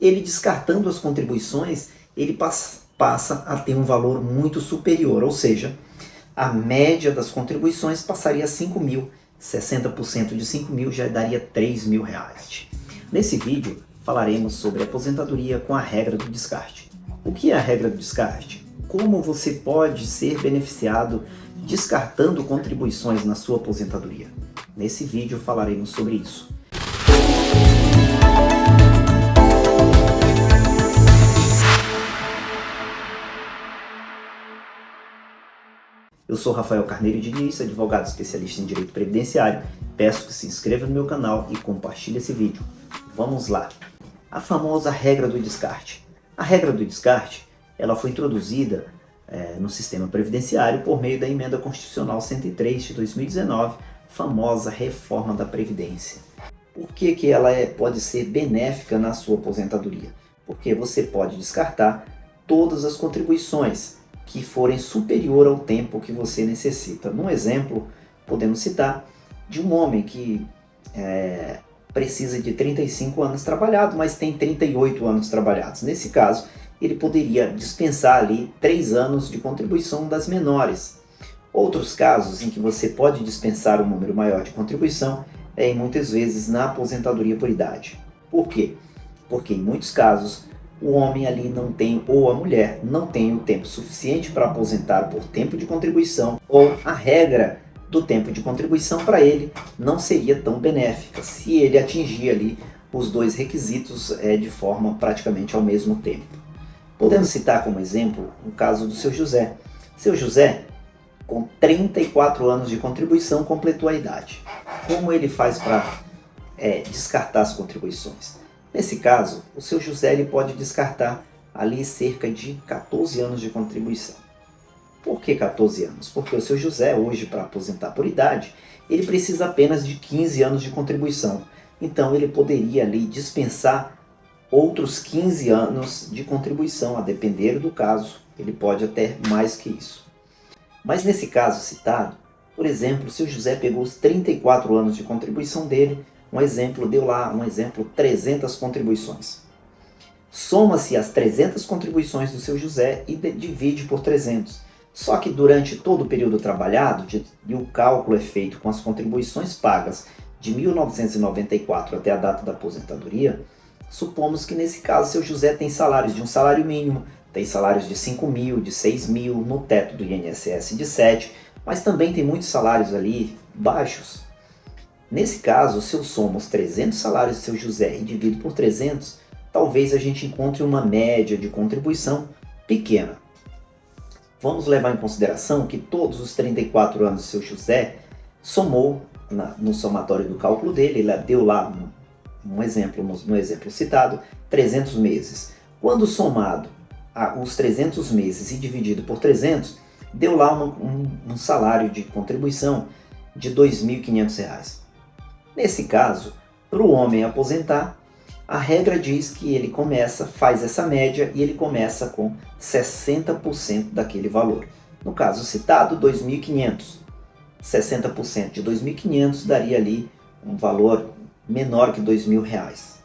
ele descartando as contribuições, ele passa a ter um valor muito superior, ou seja, a média das contribuições passaria a 5 mil, 60% de 5 mil já daria 3 mil reais. Nesse vídeo falaremos sobre aposentadoria com a regra do descarte. O que é a regra do descarte? Como você pode ser beneficiado descartando contribuições na sua aposentadoria? Nesse vídeo falaremos sobre isso. Eu sou Rafael Carneiro Diniz, advogado especialista em direito previdenciário. Peço que se inscreva no meu canal e compartilhe esse vídeo. Vamos lá! A famosa regra do descarte. A regra do descarte ela foi introduzida no sistema previdenciário por meio da Emenda Constitucional 103 de 2019, famosa reforma da Previdência. Por que ela pode ser benéfica na sua aposentadoria? Porque você pode descartar todas as contribuições que forem superior ao tempo que você necessita. Num exemplo, podemos citar de um homem que precisa de 35 anos trabalhados, mas tem 38 anos trabalhados. Nesse caso, ele poderia dispensar ali 3 anos de contribuição das menores. Outros casos em que você pode dispensar um número maior de contribuição é muitas vezes na aposentadoria por idade. Por quê? Porque em muitos casos o homem ali não tem, ou a mulher não tem o tempo suficiente para aposentar por tempo de contribuição, ou a regra do tempo de contribuição para ele não seria tão benéfica se ele atingir ali os dois requisitos de forma praticamente ao mesmo tempo. Podemos citar como exemplo o caso do seu José. Seu José, com 34 anos de contribuição, completou a idade. Como ele faz para descartar as contribuições? Nesse caso, o seu José ele pode descartar ali cerca de 14 anos de contribuição. Por que 14 anos? Porque o seu José, hoje, para aposentar por idade, ele precisa apenas de 15 anos de contribuição. Então, ele poderia ali dispensar outros 15 anos de contribuição, a depender do caso. Ele pode até mais que isso. Mas nesse caso citado, por exemplo, o seu José pegou os 34 anos de contribuição dele, deu lá 300 contribuições. Soma-se as 300 contribuições do seu José e divide por 300. Só que durante todo o período trabalhado, e o cálculo é feito com as contribuições pagas de 1994 até a data da aposentadoria, supomos que nesse caso seu José tem salários de um salário mínimo, tem salários de 5 mil, de 6 mil, no teto do INSS de 7, mas também tem muitos salários ali baixos. Nesse caso, se eu somo os 300 salários do seu José e divido por 300, talvez a gente encontre uma média de contribuição pequena. Vamos levar em consideração que todos os 34 anos do seu José somou, no somatório do cálculo dele, ele deu lá, no exemplo citado, 300 meses. Quando somado os 300 meses e dividido por 300, deu lá um salário de contribuição de R$ 2.500. Nesse caso, para o homem aposentar, a regra diz que ele faz essa média e ele começa com 60% daquele valor. No caso citado, 2.500. 60% de 2.500 daria ali um valor menor que R$ 2.000.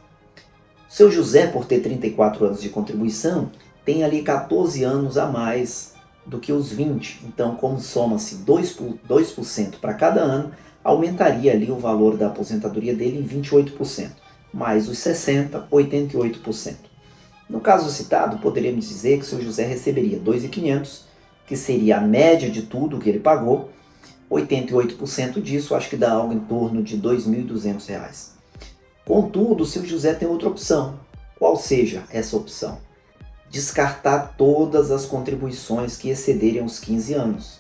Seu José, por ter 34 anos de contribuição, tem ali 14 anos a mais do que os 20. Então, como soma-se 2% para cada ano, aumentaria ali o valor da aposentadoria dele em 28%, mais os 60%, 88%. No caso citado, poderíamos dizer que o seu José receberia R$ 2.500, que seria a média de tudo que ele pagou. 88% disso, acho que dá algo em torno de R$ 2.200. Contudo, o seu José tem outra opção. Qual seja essa opção? Descartar todas as contribuições que excederem os 15 anos.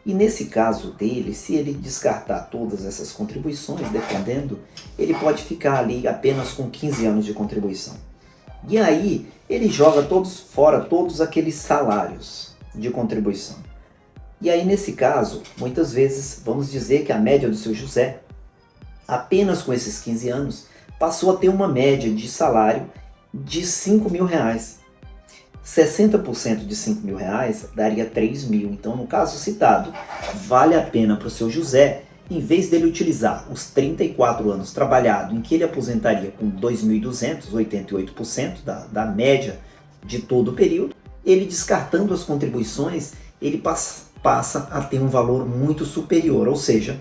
E nesse caso dele, se ele descartar todas essas contribuições, dependendo, ele pode ficar ali apenas com 15 anos de contribuição. E aí, ele joga fora todos aqueles salários de contribuição. E aí, nesse caso, muitas vezes, vamos dizer que a média do seu José, apenas com esses 15 anos, passou a ter uma média de salário de R$ 5.000. 60% de R$ 5.000 daria R$ 3.000. Então, no caso citado, vale a pena para o seu José Em vez dele utilizar os 34 anos trabalhado, em que ele aposentaria com 2.200, 88% da média de todo o período, ele descartando as contribuições, ele passa a ter um valor muito superior, ou seja,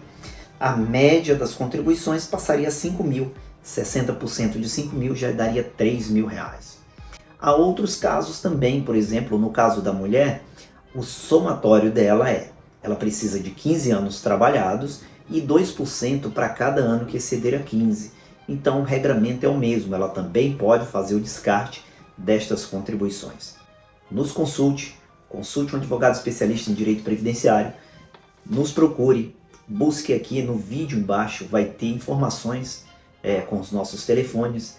a média das contribuições passaria a 5 mil, 60% de 5 mil já daria 3 mil reais. Há outros casos também, por exemplo, no caso da mulher, o somatório dela ela precisa de 15 anos trabalhados e 2% para cada ano que exceder a 15. Então o regramento é o mesmo, ela também pode fazer o descarte destas contribuições. Nos consulte um advogado especialista em direito previdenciário, nos procure, busque aqui no vídeo embaixo, vai ter informações com os nossos telefones.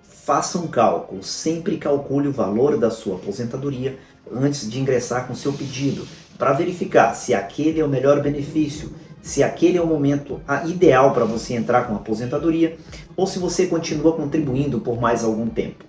Faça um cálculo, sempre calcule o valor da sua aposentadoria antes de ingressar com seu pedido, para verificar se aquele é o melhor benefício, se aquele é o momento ideal para você entrar com a aposentadoria, ou se você continua contribuindo por mais algum tempo.